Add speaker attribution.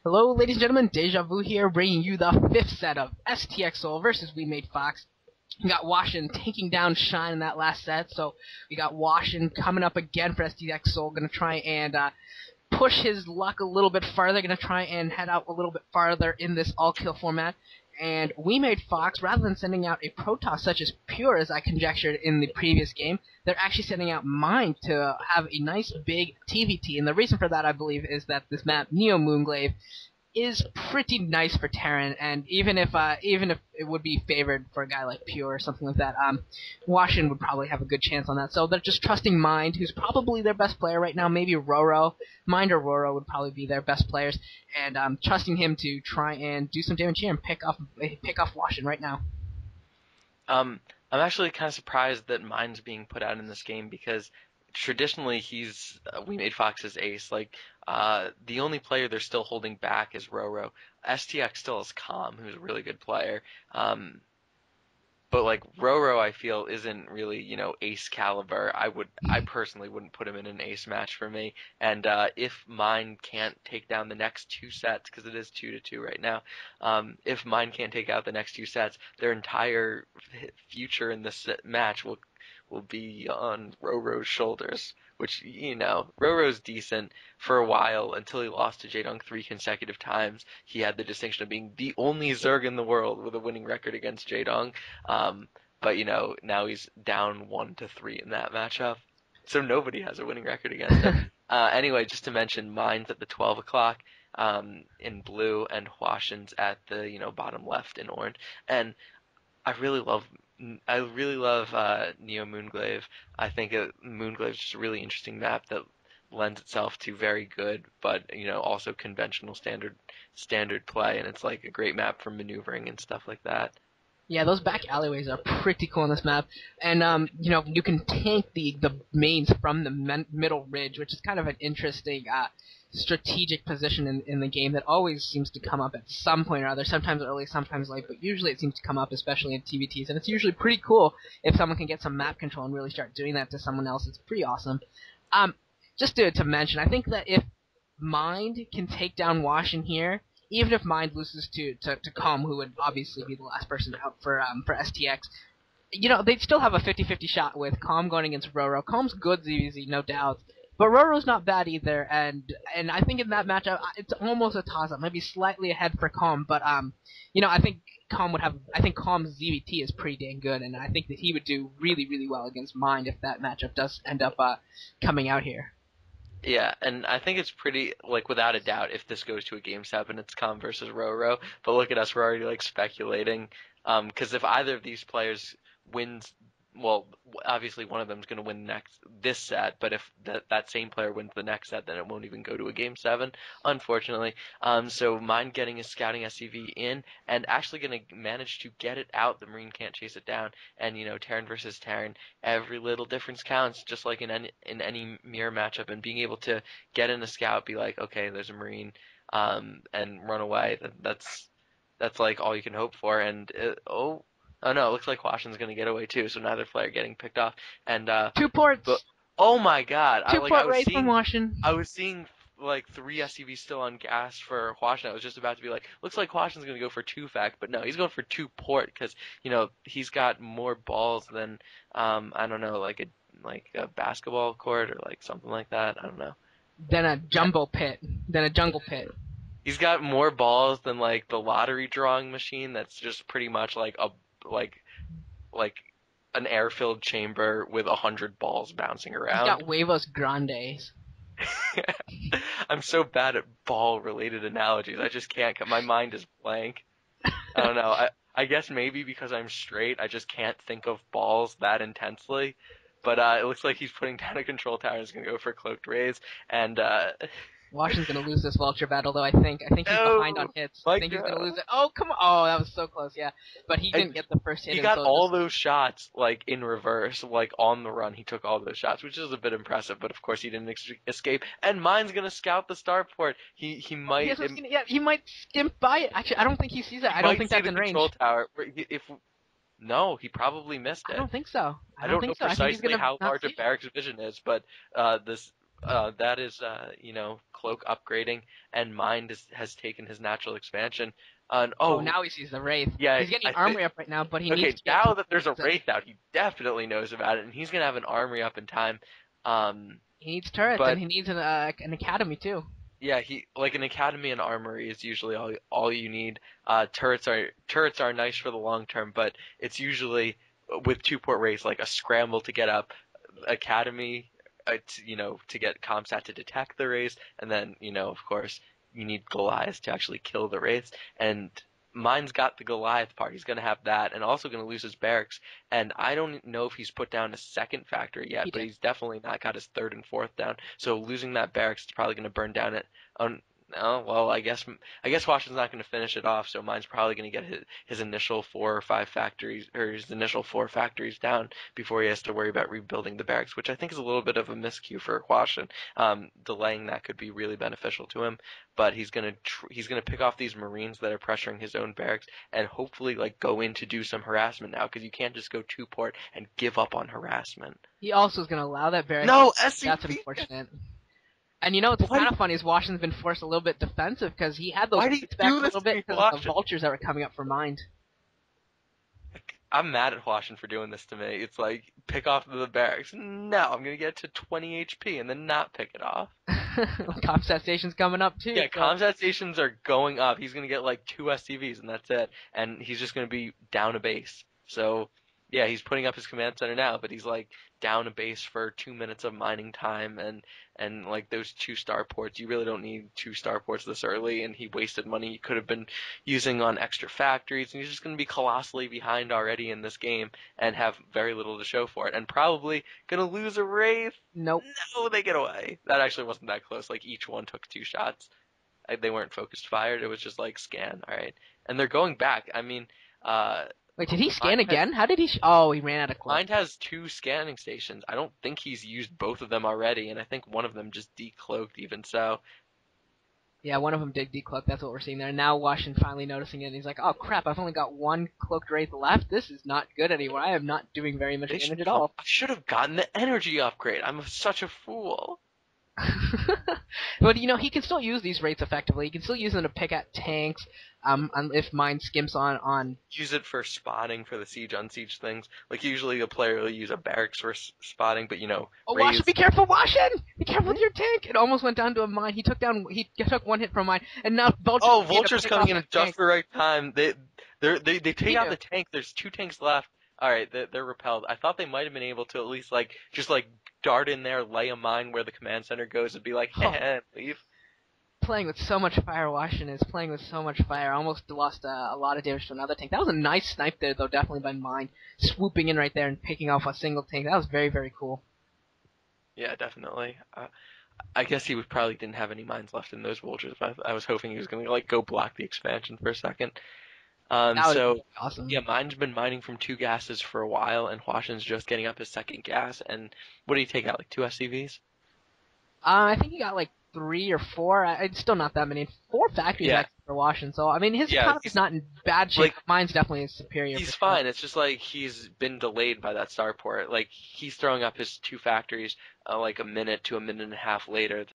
Speaker 1: Hello, ladies and gentlemen, Deja Vu here, bringing you the fifth set of STX Soul versus We Made Fox. We got Hwasin taking down Shine in that last set, so we got Hwasin coming up again for STX Soul, gonna try and push his luck a little bit farther, gonna try and head out a little bit farther in this all-kill format. And We Made Fox, rather than sending out a Protoss such as Pure, as I conjectured in the previous game, they're actually sending out Mind to have a nice big TVT. And the reason for that, I believe, is that this map, Moon Glaive, is pretty nice for Terran, and even if it would be favored for a guy like Pure or something like that, Hwasin would probably have a good chance on that. So they're just trusting Mind, who's probably their best player right now. Maybe Roro, Mind or Roro would probably be their best players, and trusting him to try and do some damage here and pick off Hwasin right now.
Speaker 2: I'm actually kind of surprised that Mind's being put out in this game because traditionally he's We Made Fox's ace. The only player they're still holding back is Roro. STX still has Calm, who's a really good player. But like Roro, I feel isn't really, ace caliber. I personally wouldn't put him in an ace match for me. And if Mine can't take down the next two sets, because it is 2-2 right now, if Mine can't take out the next two sets, their entire future in this match will be on Roro's shoulders. Which, Roro's decent for a while until he lost to Jaedong 3 consecutive times. He had the distinction of being the only Zerg in the world with a winning record against Jaedong. But now he's down 1-3 in that matchup. So nobody has a winning record against him. Anyway, just to mention, mine's at the 12 o'clock in blue, and Hwasin's at the bottom left in orange. And I really love Neo Moon Glaive. I think Moon Glaive is just a really interesting map that lends itself to very good, but also conventional standard play, and it's like a great map for maneuvering and stuff like that.
Speaker 1: Yeah, those back alleyways are pretty cool on this map, and you can tank the mains from the middle ridge, which is kind of an interesting strategic position in the game that always seems to come up at some point or other, sometimes early, sometimes late, but usually it seems to come up, especially in TVTs, and it's usually pretty cool if someone can get some map control and really start doing that to someone else. It's pretty awesome. Just to mention, I think that if Mind can take down Hwasin here, even if Mind loses to Calm, who would obviously be the last person out for STX, they'd still have a 50-50 shot with Calm going against Roro. Calm's good ZVZ, no doubt, but Roro's not bad either, and I think in that matchup, it's almost a toss-up, maybe slightly ahead for Calm, but I think Calm's ZVT is pretty dang good, and I think that he would do really, really well against Mind if that matchup does end up coming out here.
Speaker 2: Yeah, and I think it's pretty, like, without a doubt, if this goes to a Game 7, it's Calm versus Roro. But look at us, we're already, like, speculating. Because if either of these players wins, well, obviously one of them's going to win this set, but if that same player wins the next set, then it won't even go to a Game 7, unfortunately. So mine getting his scouting SCV in, and actually going to manage to get it out. The Marine can't chase it down. And, Terran versus Terran, every little difference counts, just like in any mirror matchup. And being able to get in a scout, be like, okay, there's a Marine, and run away, that's like all you can hope for. And oh no, it looks like Hwasin's gonna get away too, so neither player getting picked off. And
Speaker 1: 2 ports!
Speaker 2: but oh my god,
Speaker 1: Two-port raid from Hwasin.
Speaker 2: I was seeing like 3 SCVs still on gas for Hwasin. I was just about to be like, looks like Hwasin's gonna go for 2-fact, but no, he's going for 2-port because he's got more balls than I don't know, like a basketball court or like something like that. I don't know.
Speaker 1: Then a jungle pit.
Speaker 2: He's got more balls than like the lottery drawing machine. That's just pretty much like like an air-filled chamber with 100 balls bouncing around.
Speaker 1: He's got huevos grandes.
Speaker 2: I'm so bad at ball-related analogies. I just can't. My mind is blank. I don't know. I guess maybe because I'm straight, I just can't think of balls that intensely. But it looks like he's putting down a control tower. He's gonna go for cloaked rays, and
Speaker 1: Washington's gonna lose this vulture battle, though. I think he's behind on hits. I think he's gonna lose it. Oh, come on! Oh, that was so close. Yeah, but he didn't get the first hit.
Speaker 2: He got all those shots like in reverse, like on the run. He took all those shots, which is a bit impressive. But of course, he didn't escape. And mine's gonna scout the starport. He might.
Speaker 1: He might skimp by it. Actually, I don't think he sees it. I don't think that's in range.
Speaker 2: Control tower. No, he probably missed it.
Speaker 1: I don't think so.
Speaker 2: I don't know precisely how large a barracks vision is, but this That is, Cloak upgrading, and Mind has taken his natural expansion. And
Speaker 1: Oh,
Speaker 2: oh,
Speaker 1: now he sees the Wraith.
Speaker 2: yeah,
Speaker 1: He's getting
Speaker 2: I
Speaker 1: an
Speaker 2: think.
Speaker 1: armory up right now, but he needs
Speaker 2: Okay,
Speaker 1: to get
Speaker 2: now
Speaker 1: to
Speaker 2: that there's a
Speaker 1: turrets.
Speaker 2: Wraith out, he definitely knows about it, and he's gonna have an armory up in time. Um,
Speaker 1: He needs turrets, and
Speaker 2: but
Speaker 1: he needs an academy too.
Speaker 2: yeah, he like an academy and armory is usually all you need. Turrets are nice for the long term, but it's usually with two port race like a scramble to get up, academy, to get Comsat to detect the race, and then of course you need Goliath to actually kill the race. And mine's got the Goliath part. He's gonna have that, and also gonna lose his barracks. And I don't know if he's put down a second factory yet,
Speaker 1: He
Speaker 2: but
Speaker 1: did.
Speaker 2: he's definitely not got his third and fourth down. So losing that barracks is probably gonna burn down it. No, well, I guess Washington's not going to finish it off, so mine's probably going to get his initial 4 or 5 factories, or his initial 4 factories down before he has to worry about rebuilding the barracks, which I think is a little bit of a miscue for Washington. Delaying that could be really beneficial to him, but he's gonna pick off these Marines that are pressuring his own barracks and hopefully like go in to do some harassment now, because you can't just go to port and give up on harassment.
Speaker 1: He also is going to allow that barracks.
Speaker 2: No,
Speaker 1: That's
Speaker 2: SCP.
Speaker 1: unfortunate. And what's
Speaker 2: Why
Speaker 1: kind
Speaker 2: do
Speaker 1: of funny is Washington's been forced a little bit defensive because he had those
Speaker 2: why do you
Speaker 1: points back a
Speaker 2: do this
Speaker 1: little
Speaker 2: to
Speaker 1: bit
Speaker 2: me,
Speaker 1: because of the
Speaker 2: Washington?
Speaker 1: vultures that were coming up for Mind.
Speaker 2: I'm mad at Hwasin for doing this to me. It's like, pick off the barracks. No, I'm gonna get to 20 HP and then not pick it off.
Speaker 1: Comsat station's coming up too.
Speaker 2: Yeah,
Speaker 1: So
Speaker 2: comsat stations are going up. He's gonna get like 2 SCVs and that's it. And he's just gonna be down a base. So, yeah, he's putting up his command center now, but he's like down a base for 2 minutes of mining time, and like those 2 starports. You really don't need 2 starports this early, and he wasted money he could have been using on extra factories, and he's just gonna be colossally behind already in this game and have very little to show for it, and probably gonna lose a Wraith.
Speaker 1: nope.
Speaker 2: No, they get away. That actually wasn't that close. Like each one took 2 shots. They weren't focused fired. It was just like scan. All right, and they're going back. I mean,
Speaker 1: Wait, did he
Speaker 2: mine
Speaker 1: scan
Speaker 2: has
Speaker 1: again? How did he? Oh, he ran out of cloak.
Speaker 2: mine has 2 scanning stations. I don't think he's used both of them already, and I think one of them just decloaked. Even so,
Speaker 1: Yeah, one of them did decloak. That's what we're seeing there. Now Washington finally noticing it, and he's like, "Oh crap! I've only got one cloaked wraith left. This is not good anymore. I am not doing very much
Speaker 2: they
Speaker 1: damage
Speaker 2: should.
Speaker 1: at all."
Speaker 2: I should have gotten the energy upgrade. I'm such a fool.
Speaker 1: But he can still use these wraiths effectively. He can still use them to pick at tanks. If mine skimps on.
Speaker 2: Use it for spotting for the siege on siege things. Like usually a player will use a barracks for spotting, but
Speaker 1: Oh,
Speaker 2: raids.
Speaker 1: Washington, be careful, Washington! Be careful with your tank! It almost went down to a mine. He took one hit from mine, and now Vulture's
Speaker 2: Oh,
Speaker 1: gonna
Speaker 2: Vulture's
Speaker 1: pick
Speaker 2: coming
Speaker 1: off
Speaker 2: in
Speaker 1: that
Speaker 2: at just
Speaker 1: tank.
Speaker 2: the right time. They take out
Speaker 1: do?
Speaker 2: the tank. There's 2 tanks left. All right, they're repelled. I thought they might have been able to at least just dart in there, lay a mine where the command center goes, and be like,
Speaker 1: Oh,
Speaker 2: heh, leave.
Speaker 1: playing with so much fire, Washington is playing with so much fire. Almost lost a lot of damage to another tank. That was a nice snipe there, though, definitely by mine. Swooping in right there and picking off a single tank. That was very, very cool.
Speaker 2: Yeah, definitely. I guess he probably didn't have any mines left in those vultures, but I was hoping he was gonna go block the expansion for a second.
Speaker 1: That would have been
Speaker 2: So
Speaker 1: awesome.
Speaker 2: yeah, mine's been mining from 2 gases for a while, and Washington's just getting up his second gas. And what did he take out? Like 2 SCVs?
Speaker 1: I think he got like 3 or 4. It's still not that many. 4 factories
Speaker 2: Yeah,
Speaker 1: actually for Washington. So I mean, his
Speaker 2: yeah.
Speaker 1: economy's not in bad shape.
Speaker 2: Like
Speaker 1: But mine's definitely superior.
Speaker 2: he's
Speaker 1: For sure.
Speaker 2: fine. It's just like he's been delayed by that starport. Like he's throwing up his 2 factories like a minute to a minute and a half later